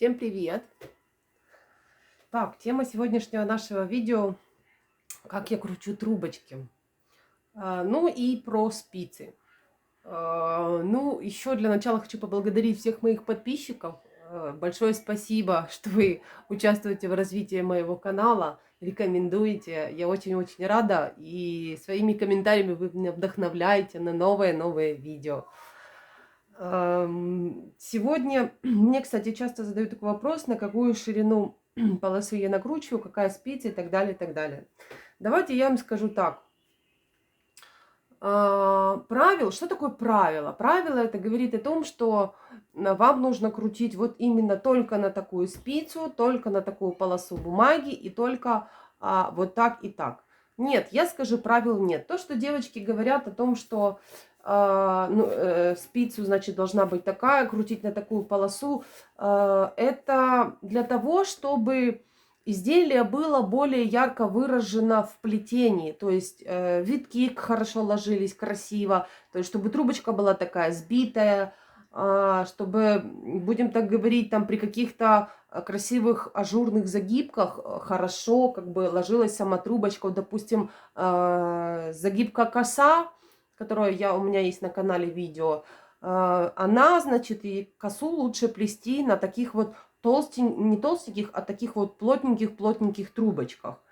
Всем привет! Так, тема сегодняшнего нашего видео – как я кручу трубочки. Ну и про спицы. Ну, еще для начала хочу поблагодарить всех моих подписчиков. Большое спасибо, что вы участвуете в развитии моего канала, рекомендуете. Я очень-очень рада. И своими комментариями вы меня вдохновляете на новые видео. Сегодня мне, кстати, часто задают такой вопрос, на какую ширину полосы я накручиваю, какая спица и так далее, и так далее. Давайте я вам скажу так. Правило, что такое правило? Правило это говорит о том, что вам нужно крутить вот именно только на такую спицу, только на такую полосу бумаги и только вот так и так. Нет, я скажу, правил нет. То, что девочки говорят о том, что спицу, значит, должна быть такая, крутить на такую полосу, это для того, чтобы изделие было более ярко выражено в плетении, то есть витки хорошо ложились, красиво, то есть чтобы трубочка была такая сбитая, чтобы, будем так говорить, там при каких-то красивых ажурных загибках хорошо как бы ложилась сама трубочка. Вот, допустим, загибка коса, которая у меня есть на канале видео, она, значит, и косу лучше плести на таких вот не толстеньких, а таких вот плотненьких трубочках.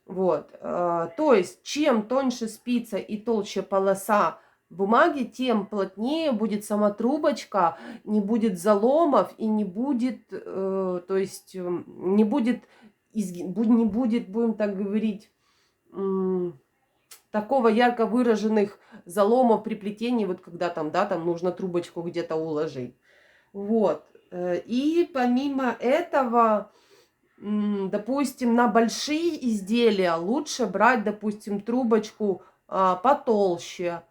Вот. То есть, чем тоньше спица и толще полоса бумаги, тем плотнее будет сама трубочка, не будет заломов и не будет, то есть, не будет, будем так говорить, такого ярко выраженных заломов при плетении, вот когда там, да, там нужно трубочку где-то уложить. Вот. И помимо этого, допустим, на большие изделия лучше брать, допустим, трубочку потолще.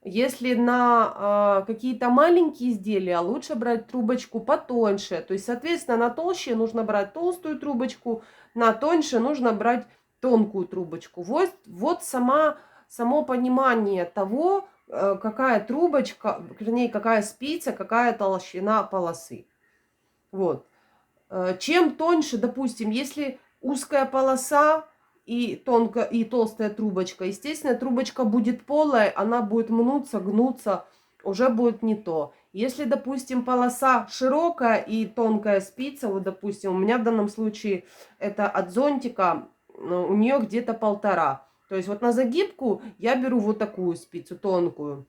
Если на какие-то маленькие изделия, лучше брать трубочку потоньше. То есть, соответственно, на толще нужно брать толстую трубочку, на тоньше нужно брать тонкую трубочку. Вот само понимание того, какая трубочка, вернее, какая спица, какая толщина полосы. Вот. Чем тоньше, допустим, если узкая полоса и толстая трубочка, естественно, трубочка будет полая, она будет мнуться, гнуться, уже будет не то. Если, допустим, полоса широкая и тонкая спица, вот, допустим, у меня в данном случае это от зонтика, у нее где-то 1,5. То есть вот на загибку я беру вот такую спицу тонкую.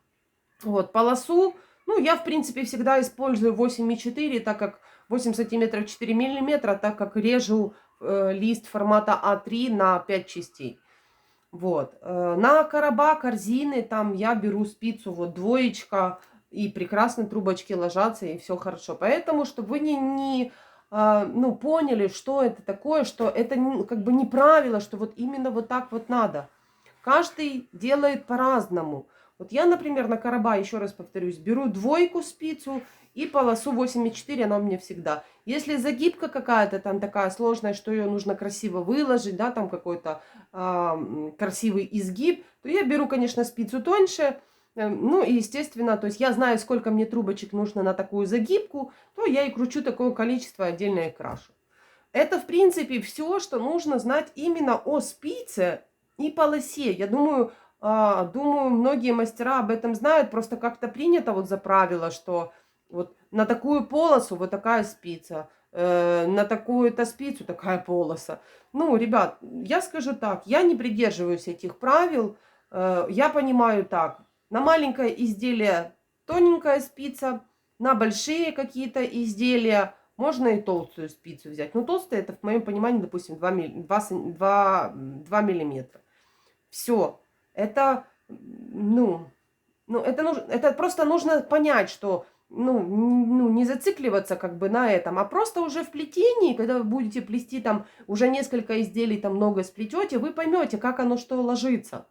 Вот, полосу, ну, я, в принципе, всегда использую 8,4, так как 8 сантиметров 4 миллиметра, так как режу лист формата А3 на 5 частей. Вот. На короба, корзины, там я беру спицу вот 2, и прекрасно трубочки ложатся, и все хорошо. Поэтому, чтобы вы ну, поняли, что это такое, что это как бы не правило, что вот именно вот так вот надо. Каждый делает по-разному. Вот я, например, на короба, еще раз повторюсь, беру 2 спицу и полосу 8,4, она у меня всегда. Если загибка какая-то там такая сложная, что ее нужно красиво выложить, да, там какой-то красивый изгиб, то я беру, конечно, спицу тоньше. Ну и, естественно, то есть я знаю, сколько мне трубочек нужно на такую загибку, то я и кручу такое количество, отдельно и крашу. Это, в принципе, все, что нужно знать именно о спице и полосе. Я думаю, многие мастера об этом знают, просто как-то принято вот за правило, что вот на такую полосу вот такая спица, на такую-то спицу такая полоса. Ну, ребят, я скажу так, я не придерживаюсь этих правил, я понимаю так, на маленькое изделие тоненькая спица, на большие какие-то изделия можно и толстую спицу взять. Но толстая это, в моем понимании, допустим, 2 миллиметра. Все. Это, это просто нужно понять, что не зацикливаться как бы на этом, а просто уже в плетении, когда вы будете плести там уже несколько изделий, там много сплетете, вы поймете, как оно что ложится.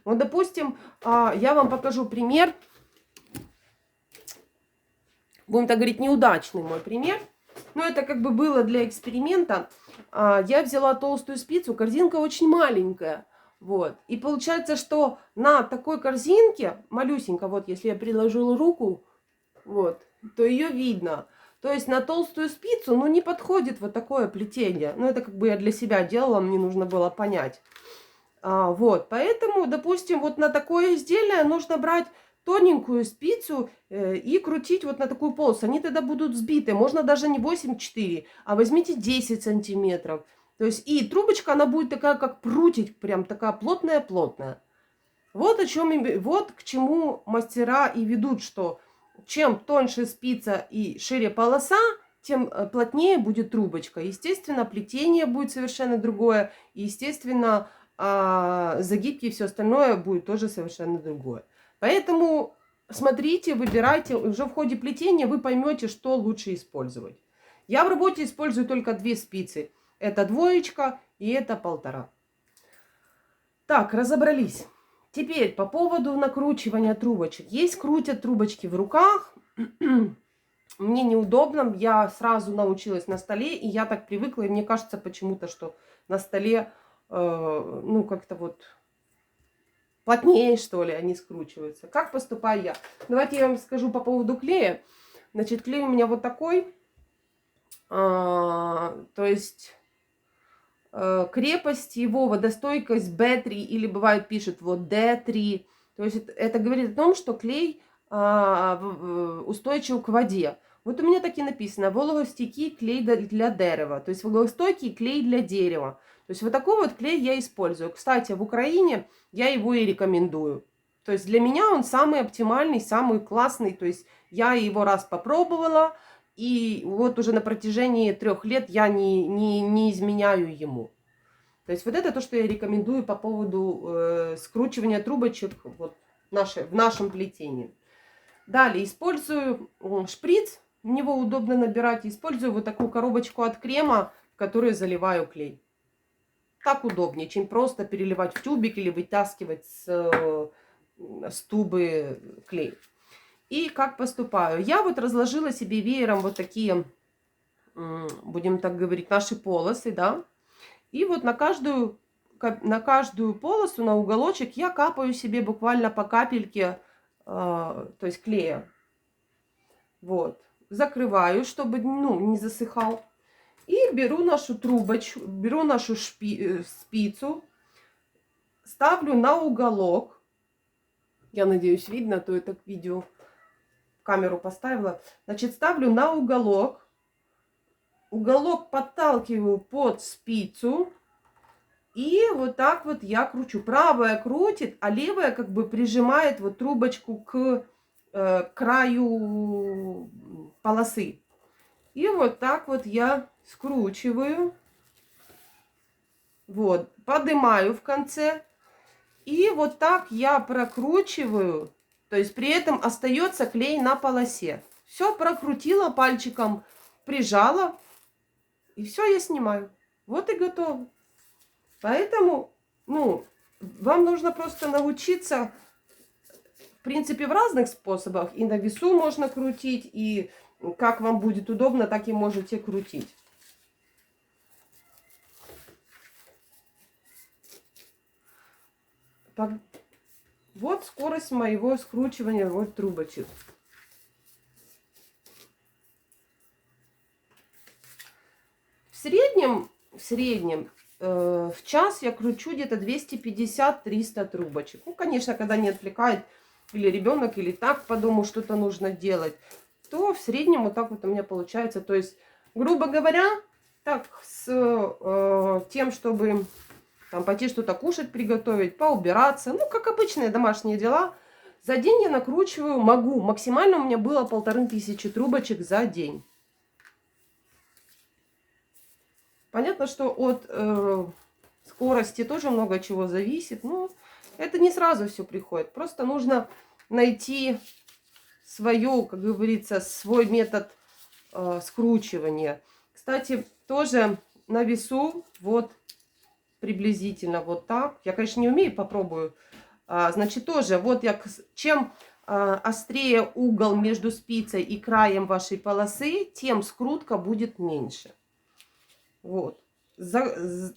Вот, допустим, я вам покажу пример. Будем так говорить, неудачный мой пример. Но это как бы было для эксперимента. Я взяла толстую спицу, корзинка очень маленькая. Вот. И получается, что на такой корзинке, малюсенько, вот если я приложила руку, вот, то ее видно. То есть на толстую спицу, ну, не подходит вот такое плетение. Ну, это как бы я для себя делала, мне нужно было понять. Вот, поэтому, допустим, вот на такое изделие нужно брать тоненькую спицу и крутить вот на такую полосу. Они тогда будут сбиты. Можно даже не 8,4, а возьмите 10 сантиметров. То есть и трубочка, она будет такая, как прутик, прям такая плотная-плотная. Вот о чем, вот к чему мастера и ведут, что чем тоньше спица и шире полоса, тем плотнее будет трубочка. Естественно, плетение будет совершенно другое. И, естественно, загибки и все остальное будет тоже совершенно другое. Поэтому смотрите, выбирайте. Уже в ходе плетения вы поймете, что лучше использовать. Я в работе использую только 2 спицы. Это 2 и это 1,5. Так, разобрались. Теперь по поводу накручивания трубочек. Есть крутят трубочки в руках. Мне неудобно. Я сразу научилась на столе, и я так привыкла. И мне кажется почему-то, что на столе, ну, как-то вот плотнее, что ли, они скручиваются. Как поступаю я? Давайте я вам скажу по поводу клея. Значит, клей у меня вот такой. То есть крепость его, водостойкость B3, или бывает пишет вот D3. То есть это говорит о том, что клей устойчив к воде. Вот у меня так и написано: вологостійкий клей для дерева. То есть вологостойкий клей для дерева. То есть вот такой вот клей я использую. Кстати, в Украине я его и рекомендую. То есть для меня он самый оптимальный, самый классный. То есть я его раз попробовала, и вот уже на протяжении 3 лет я не изменяю ему. То есть вот это то, что я рекомендую по поводу скручивания трубочек вот в нашем плетении. Далее использую шприц. В него удобно набирать. Использую вот такую коробочку от крема, в которую заливаю клей. Так удобнее, чем просто переливать в тюбик или вытаскивать с тубы клей. И как поступаю? Я вот разложила себе веером вот такие, будем так говорить, наши полосы, да. И вот на каждую полосу, на уголочек я капаю себе буквально по капельке, то есть клея. Вот. Закрываю, чтобы, ну, не засыхал. И беру нашу трубочку, беру нашу спицу, ставлю на уголок. Я надеюсь, видно, а то это видео камеру поставила. Значит, ставлю на уголок. Уголок подталкиваю под спицу. И вот так вот я кручу. Правая крутит, а левая как бы прижимает вот трубочку к краю полосы. И вот так вот я скручиваю. Вот, поднимаю в конце. И вот так я прокручиваю. То есть при этом остается клей на полосе. Все прокрутила пальчиком, прижала. И все, я снимаю. Вот и готово. Поэтому, ну, вам нужно просто научиться, в принципе, в разных способах. И на весу можно крутить, и как вам будет удобно, так и можете крутить. Вот скорость моего скручивания вот трубочек. В среднем в час я кручу где-то 250-300 трубочек. Ну, конечно, когда не отвлекает или ребенок, или так по дому что-то нужно делать, то в среднем вот так вот у меня получается. То есть, грубо говоря, так с тем, чтобы там пойти что-то кушать, приготовить, поубираться, ну, как обычные домашние дела, за день я накручиваю, могу. Максимально у меня было 1500 трубочек за день. Понятно, что от скорости тоже много чего зависит. Но это не сразу все приходит. Просто нужно найти свое, как говорится, свой метод скручивания. Кстати, тоже на весу вот приблизительно вот так. Я, конечно, не умею, попробую. Значит, тоже вот чем острее угол между спицей и краем вашей полосы, тем скрутка будет меньше. Вот.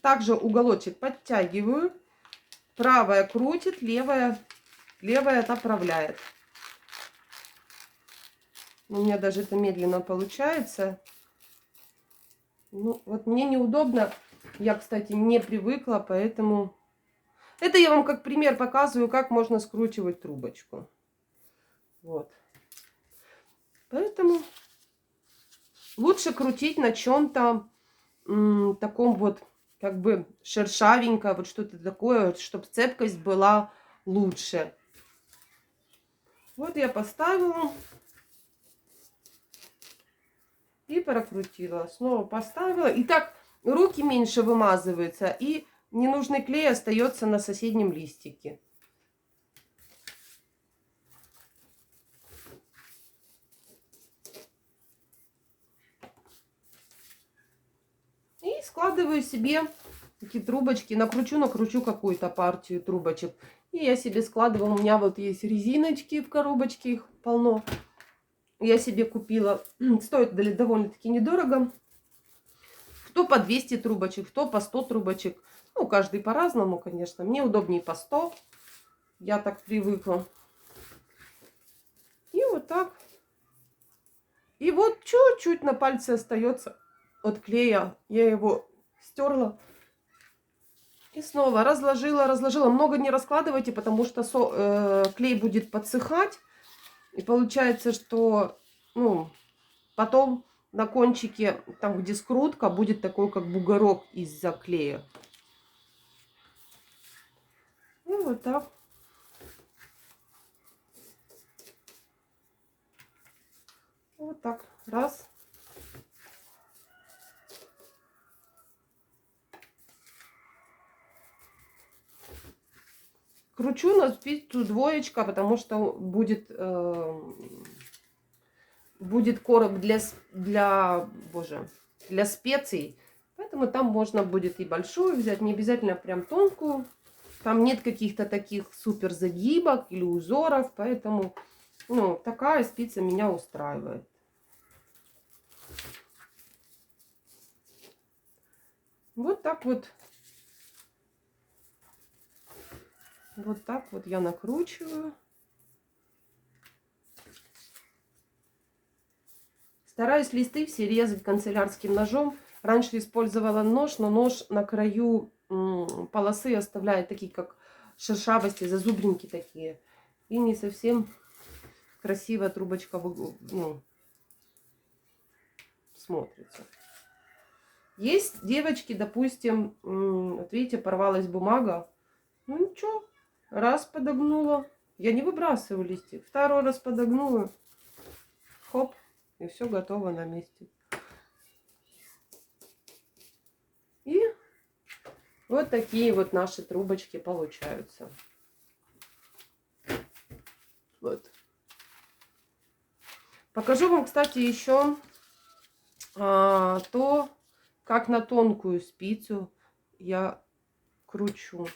Также уголочек подтягиваю. Правая крутит, левая направляет. У меня даже это медленно получается. Ну, вот мне неудобно. Я, кстати, не привыкла, поэтому... Это я вам как пример показываю, как можно скручивать трубочку. Вот. Поэтому лучше крутить на чем-то таком вот, как бы шершавенько, вот что-то такое, чтобы цепкость была лучше. Вот я поставила и прокрутила. Снова поставила. И так руки меньше вымазываются, и ненужный клей остается на соседнем листике. И складываю себе такие трубочки, накручу какую-то партию трубочек. И я себе складываю, у меня вот есть резиночки в коробочке, их полно. Я себе купила, стоит довольно-таки недорого. Кто по 200 трубочек, кто по 100 трубочек. Ну, каждый по-разному, конечно. Мне удобнее по 100. Я так привыкла. И вот так. И вот чуть-чуть на пальце остается от клея. Я его стерла. И снова разложила. Много не раскладывайте, потому что клей будет подсыхать. И получается, что потом на кончике, там где скрутка, будет такой как бугорок из-за клея. И вот так. Вот так. Раз. Кручу на спицу двоечка, потому что будет короб для специй. Поэтому там можно будет и большую взять, не обязательно прям тонкую. Там нет каких-то таких супер загибок или узоров, поэтому такая спица меня устраивает. Вот так вот. Вот так вот я накручиваю. Стараюсь листы все резать канцелярским ножом. Раньше использовала нож, но нож на краю полосы оставляет такие, как шершавости, зазубринки такие. И не совсем красиво трубочка смотрится. Есть девочки, допустим, вот видите, порвалась бумага. Ну ничего, раз подогнула. Я не выбрасываю листик. Второй раз подогнула. Хоп. И все готово на месте. И вот такие вот наши трубочки получаются. Вот. Покажу вам, кстати, еще то, как на тонкую спицу я кручу.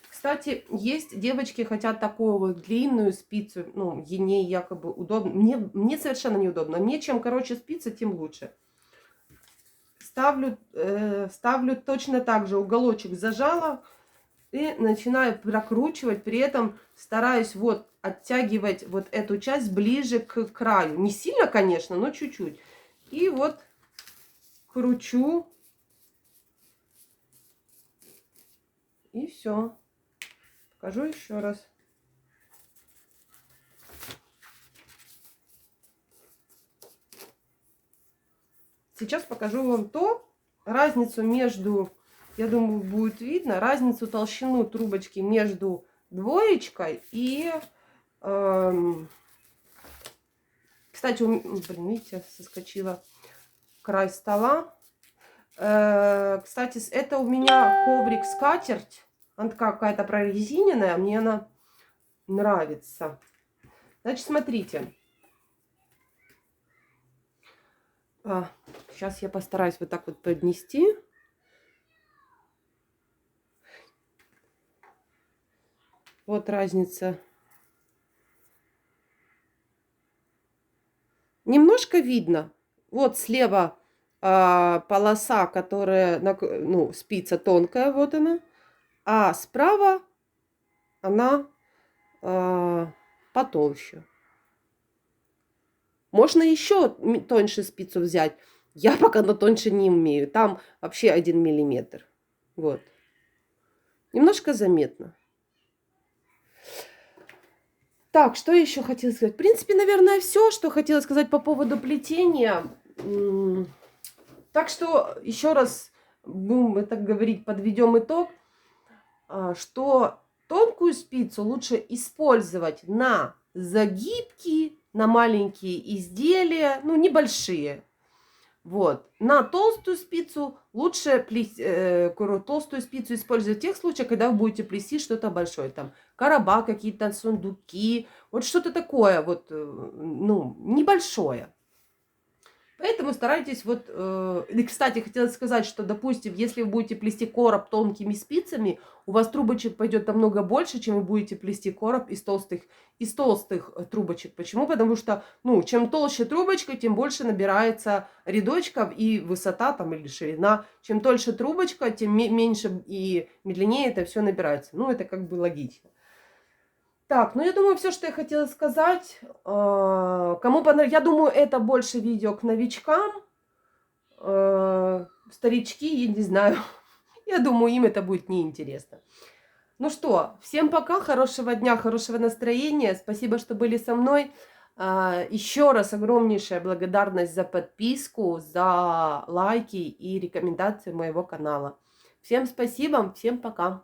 Кстати, есть девочки хотят такую вот длинную спицу, ей якобы удобно. Мне совершенно неудобно. Мне чем короче спица, тем лучше. Ставлю точно так же, уголочек зажала и начинаю прокручивать. При этом стараюсь вот оттягивать вот эту часть ближе к краю. Не сильно, конечно, но чуть-чуть. И вот кручу. И все. Покажу еще раз. Сейчас покажу вам разницу между, я думаю, будет видно, разницу толщину трубочки между двоечкой и, кстати, видите, соскочила край стола. Кстати, это у меня коврик-скатерть. Она какая-то прорезиненная, мне она нравится. Значит, смотрите. Сейчас я постараюсь вот так вот поднести. Вот разница. Немножко видно. Вот слева полоса, которая, спица тонкая, вот она. А справа она потолще. Можно еще тоньше спицу взять. Я пока на тоньше не умею. Там вообще 1 миллиметр. Вот. Немножко заметно. Так, что еще хотела сказать? В принципе, наверное, все, что хотела сказать по поводу плетения. Так что еще раз будем так говорить, подведем итог, что тонкую спицу лучше использовать на загибки, на маленькие изделия, ну, небольшие. Вот. На толстую спицу лучше толстую спицу использовать в тех случаях, когда вы будете плести что-то большое. Там короба, какие-то сундуки, вот что-то такое, вот, ну, небольшое. Поэтому старайтесь вот... И, кстати, хотела сказать, что, допустим, если вы будете плести короб тонкими спицами, у вас трубочек пойдет намного больше, чем вы будете плести короб из толстых трубочек. Почему? Потому что, ну, чем толще трубочка, тем больше набирается рядочков и высота там или ширина. Чем тоньше трубочка, тем меньше и медленнее это все набирается. Ну, это как бы логично. Так, ну я думаю, все, что я хотела сказать. Кому понравилось, я думаю, это больше видео к новичкам. Старички, я не знаю. Я думаю, им это будет неинтересно. Ну что, всем пока, хорошего дня, хорошего настроения. Спасибо, что были со мной. Еще раз огромнейшая благодарность за подписку, за лайки и рекомендации моего канала. Всем спасибо, всем пока.